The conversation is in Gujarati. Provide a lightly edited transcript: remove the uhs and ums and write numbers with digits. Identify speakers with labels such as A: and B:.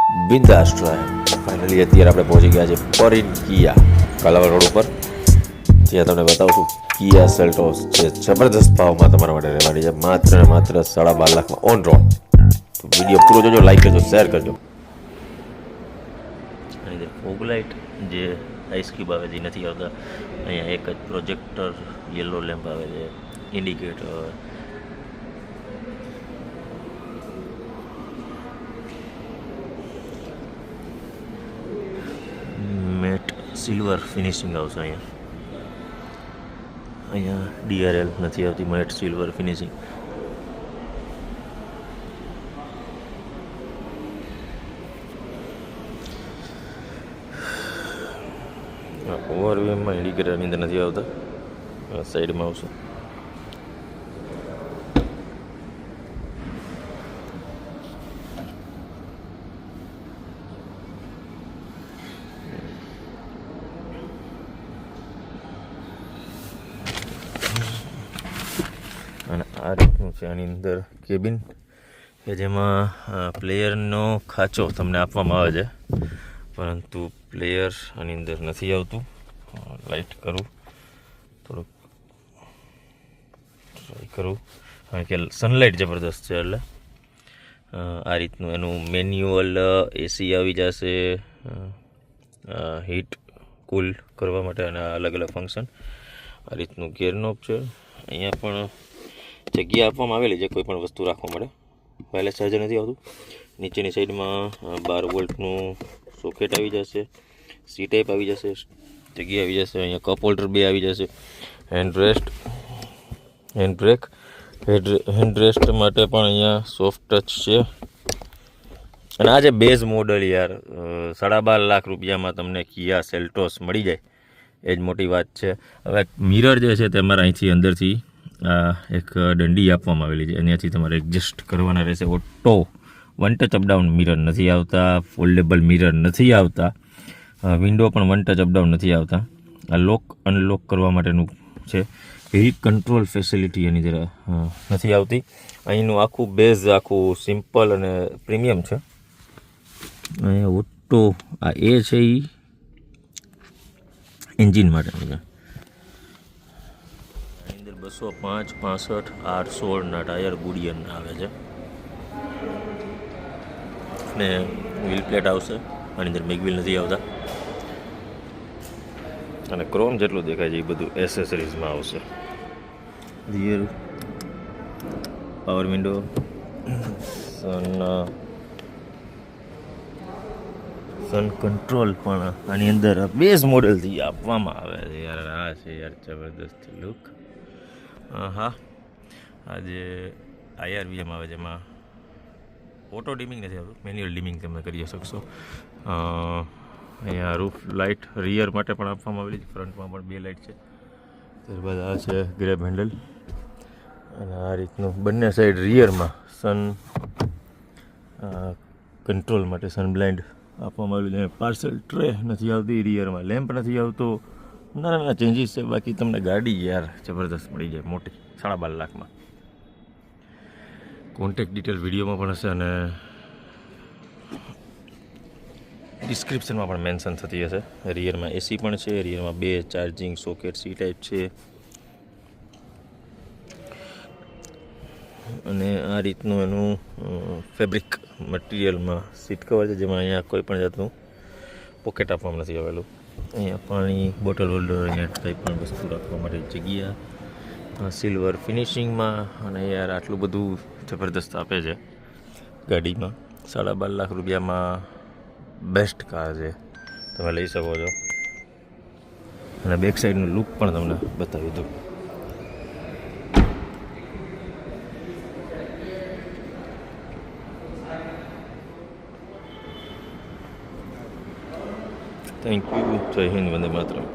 A: બિંદાસ ડ્રાઈવ ફાઇનલી અત્યારે આપણે પહોંચી ગયા છે પરીન કિયા કાલાવડ રોડ ઉપર. ત્યાં તમને બતાવું છું કિયા સેલ્ટોસ છે જબરદસ્ત ભાવમાં તમારા માટે રહેવાની છે, માત્ર ને માત્ર 12.5 લાખમાં ઓન રોડ. તો વિડીયો પૂરો જોજો, લાઈક કરજો, શેર કરજો.
B: અને ફોગ લાઇટ જે આઈસ ક્યુબ આવે છે નથી આવતા. અહીંયા એક જ પ્રોજેક્ટર યલો લેમ્પ આવે છે, ઇન્ડિકેટર. મેટ સિલ્વર ફિનિશિંગ આવશે અહીંયા DRL નથી આવતી, મેટ સિલ્વર ફિનિશિંગ. ઓવરવ્યુમાં ઇન્ડિકેટરની અંદર નથી આવતા, સાઈડમાં આવશે. અને આ રીતનું છે આની અંદર કેબિન, કે જેમાં પ્લેયરનો ખાંચો તમને આપવામાં આવે છે, પરંતુ પ્લેયર આની અંદર નથી આવતું. લાઇટ કરું, થોડુંક ટ્રાય કરું, કારણ કે સનલાઇટ જબરદસ્ત છે. એટલે આ રીતનું એનું મેન્યુઅલ AC આવી જશે, હીટ કૂલ કરવા માટે અને અલગ અલગ ફંક્શન. આ રીતનું ગિયર નોબ છે. અહીંયા પણ જગ્યા આપવામાં આવેલી છે કોઈ પણ વસ્તુ રાખવા માટે. વાયરલેસ ચાર્જર નથી આવતું. નીચેની સાઈડમાં 12 વોલ્ટનું સોકેટ આવી જશે, સી ટાઈપ આવી જશે, જગ્યા આવી જશે. અહીંયા કપ હોલ્ડર 2 આવી જશે, hand rest, hand break, hand rest માટે પણ અહીંયા સોફ્ટ ટચ છે. અને આ જે બેઝ મોડલ યાર 12.5 લાખ રૂપિયામાં તમને કિયા સેલ્ટોસ મળી જાય એ જ મોટી વાત છે. હવે મિરર જે છે તમારે અહીંથી અંદરથી એક દંડી આપવામાં આવેલી છે, એનાથી તમારે એડજસ્ટ કરવાના રહેશે. Auto one touch up down mirror નથી આવતા, ફોલ્ડેબલ મિરર નથી આવતા, વિન્ડો પણ વન ટચ અપડાઉન નથી આવતા. આ લોક અનલોક કરવા માટેનું છે. હીટ કંટ્રોલ ફેસિલિટી એની જરા નથી આવતી. અહીંનું આખું બેઝ આખું સિમ્પલ અને પ્રીમિયમ છે. અહીંયા ઓટો આ એ છે એ એન્જિન માટેનું છે. 205, 65, 816 ટાયર ગુડિયન આવે છે. ને વ્હીલ પ્લેટ આવશે, આની અંદર મેગવ્હીલ નથી આવતા. અને ક્રોમ જેટલું દેખાય છે એ બધું એસેસરીઝમાં આવશે. રિયર પાવર વિન્ડો, સન કંટ્રોલ પણ આની અંદર બેઝ મોડેલથી આપવામાં આવે છે. યાર આ છે યાર જબરદસ્ત લુક. હા, આ જે IRVM આવે છે એમાં ઓટો ડીમિંગ નથી આવતું, મેન્યુઅલ ડીમિંગ તમે કરી શકશો. અહીંયા રૂફ લાઇટ રિયર માટે પણ આપવામાં આવેલી છે, ફ્રન્ટમાં પણ 2 લાઇટ છે. ત્યારબાદ આ છે ગ્રેબ હેન્ડલ, અને આ રીતનું બંને સાઈડ રિયરમાં સન કંટ્રોલ માટે સન બ્લાઇન્ડ આપવામાં આવેલું છે. પાર્સલ ટ્રે નથી આવતી, રિયરમાં લેમ્પ નથી આવતો. નાના નાના ચેન્જીસ છે. બાકી તમને ગાડી યાર જબરદસ્ત મળી જાય, મોટી 12.5 લાખમાં. કોન્ટેક્ટ ડિટેલ વિડીયોમાં પણ હશે અને ડિસ્ક્રિપ્શનમાં પણ મેન્શન થતી હશે. રિયરમાં AC પણ છે, રિયરમાં 2 ચાર્જિંગ સોકેટ સી ટાઈપ છે. અને આ રીતનું એનું ફેબ્રિક મટીરિયલમાં સીટ કવર છે, જેમાં અહીંયા કોઈ પણ જાતનું પોકેટ આપવામાં નથી આવેલું. અહીંયા પાણી બોટલ હોલ્ડર, અહીંયા કંઈ પણ વસ્તુ રાખવા માટે જગ્યા, સિલ્વર ફિનિશિંગમાં. અને યાર આટલું બધું જબરદસ્ત આપે છે ગાડીમાં. 12.5 લાખ રૂપિયામાં બેસ્ટ કાર છે, તમે લઈ શકો છો. અને બેક સાઈડનું લુક પણ તમને બતાવી દઉં. Thank you. જય હિન્દ, વંદે માતરમ.